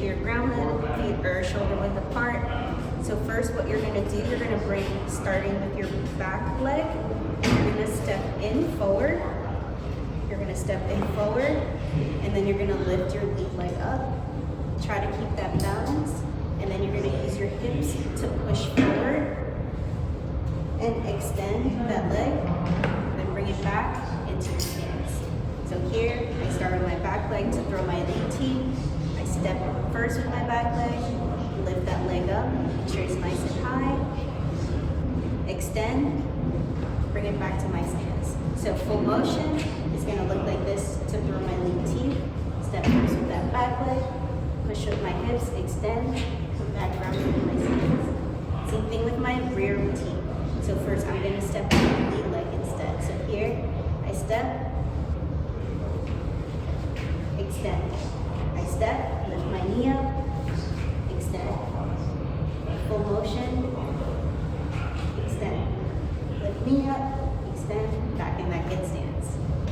your ground length, feet or shoulder width apart. So first what you're gonna do, you're gonna bring, starting with your back leg, and you're gonna step in forward. You're gonna step in forward, and then you're gonna lift your lead leg up. Try to keep that balance, and then you're gonna use your hips to push forward and extend that leg, then bring it back into your stance. So here, I start with my back leg to throw my lead T. I step first with my back leg, lift that leg up, make sure it's nice and high. Extend, bring it back to my stance. So full motion is gonna look like this to throw my lead T. Step first with that back leg, push with my hips, extend, come back around to my stance. Same thing with my rear T. So first I'm gonna step on my lead leg instead. So here, I step, extend. I step, lift my knee up, extend. Full motion, extend. Lift knee up, extend, back in that good stance.